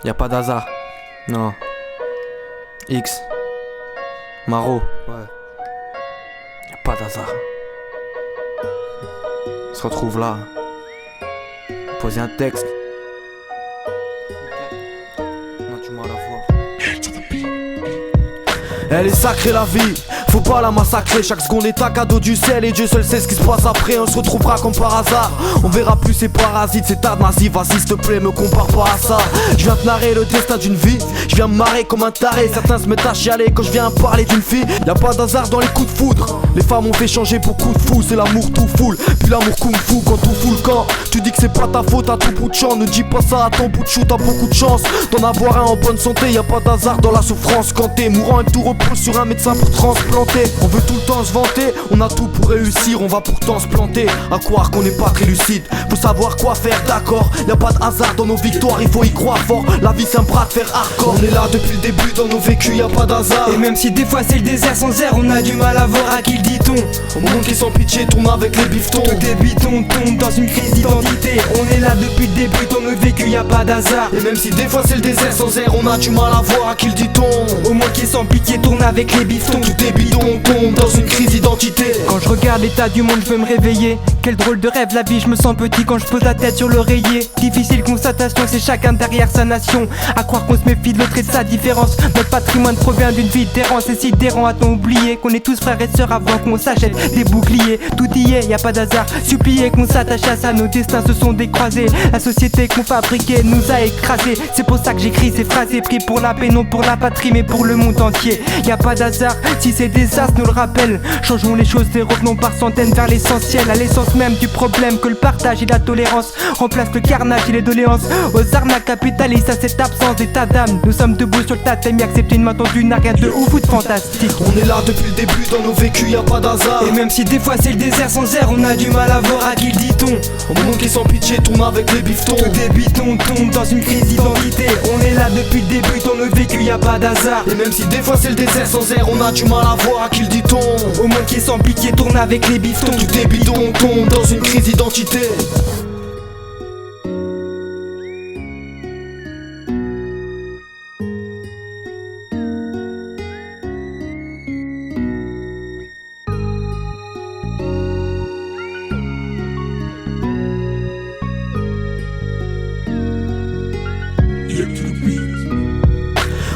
Y'a pas d'hasard. Non. X. Maro. Ouais. Y'a pas d'hasard. On se retrouve là. Poser un texte. On a du mal à voir. Elle est sacrée la vie, faut pas la massacrer. Chaque seconde est un cadeau du ciel et Dieu seul sait ce qui se passe après. On se retrouvera comme par hasard, on verra plus ces parasites, ces tas de nazis. Vas-y s'il te plaît me compare pas à ça. Je viens te narrer le destin d'une vie, je viens me marrer comme un taré. Certains se mettent à chialer quand je viens parler d'une fille. Y'a pas d'hasard dans les coups de foudre. Les femmes ont fait changer pour coup de fou. C'est l'amour tout foule, puis l'amour kung fu. Quand tout fout le camp, tu dis que c'est pas ta faute à tout bout de champ. Ne dis pas ça à ton bout de chou, t'as beaucoup de chance d'en avoir un en bonne santé. Y'a pas d'hasard dans la souffrance quand t'es mourant et que tout repose sur un médecin pour transplanter. On veut tout le temps se vanter, on a tout pour réussir. On va pourtant se planter, à croire qu'on n'est pas très lucide. Faut savoir quoi faire, d'accord. Y'a pas de hasard dans nos victoires, il faut y croire fort. La vie c'est un bras de fer hardcore. On est là depuis le début dans nos vécus, y'a pas d'hasard. Et même si des fois c'est le désert sans air, on a du mal à voir à qui le dit-on. Au monde qui sans pitié tourne avec les biftons. Tout est biton, tombe dans une crise d'identité. On est là depuis le début dans nos vécus, y'a pas d'hasard. Et même si des fois c'est le désert sans air, on a du mal à voir à qui le dit-on. Au monde qui sans pitié tourne avec les biftons. Tout est bidon, on tombe dans une crise d'identité. Quand je regarde l'état du monde, je veux me réveiller. Quel drôle de rêve la vie, je me sens petit quand je pose la tête sur l'oreiller. Difficile constatation, c'est chacun derrière sa nation. À croire qu'on se méfie de l'autre et de sa différence. Notre patrimoine provient d'une vie d'errance. Et si d'errant a-t-on oublié qu'on est tous frères et sœurs avant qu'on s'achète des boucliers. Tout y est, y a pas d'hasard. Supplier qu'on s'attache à ça, nos destins se sont décroisés. La société qu'on fabriquait nous a écrasés. C'est pour ça que j'écris ces phrases et pris pour la paix, non pour la patrie mais pour le monde entier. Y a pas d'hasard, si ces désastres nous le rappellent. Changeons les choses et revenons par centaines vers l'essentiel. À l'essence même du problème que le partage et la tolérance remplacent le carnage et les doléances. Aux arnaques capitalistes à cette absence d'état d'âme. Nous sommes debout sur le tatami, accepter une main tendue n'a rien de ouf ou de fantastique. On est là depuis le début dans nos vécus, y'a pas d'hasard. Et même si des fois c'est le désert sans air, on a du mal à voir à qui le dit-on. Au monde qui sans pitié tourne avec les biftons. Tout est biton, tombe dans une crise d'identité. On est là depuis le début dans nos vécus, y'a pas d'hasard. Et même si des fois c'est le désert sans air, on a du mal à voir à qui le dit-on. Au monde qui sans pitié tourne avec les biftons. Tout est bidon, on tombe dans une crise d'identité.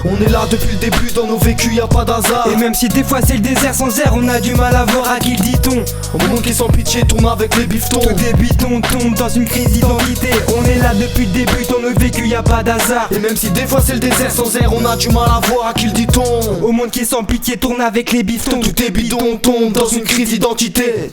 On est là depuis le début dans nos vécus, y'a pas d'hasard. Et même si des fois c'est le désert sans air, on a du mal à voir à qui le dit-on. Au monde qui sans pitié tourne avec les biftons. Tout est biton, tombe dans une crise d'identité. On est là depuis le début dans nos vécus, y'a pas d'hasard. Et même si des fois c'est le désert sans air, on a du mal à voir à qui le dit-on. Au monde qui sans pitié tourne avec les biftons. Tout est bidon, on tombe dans une crise d'identité.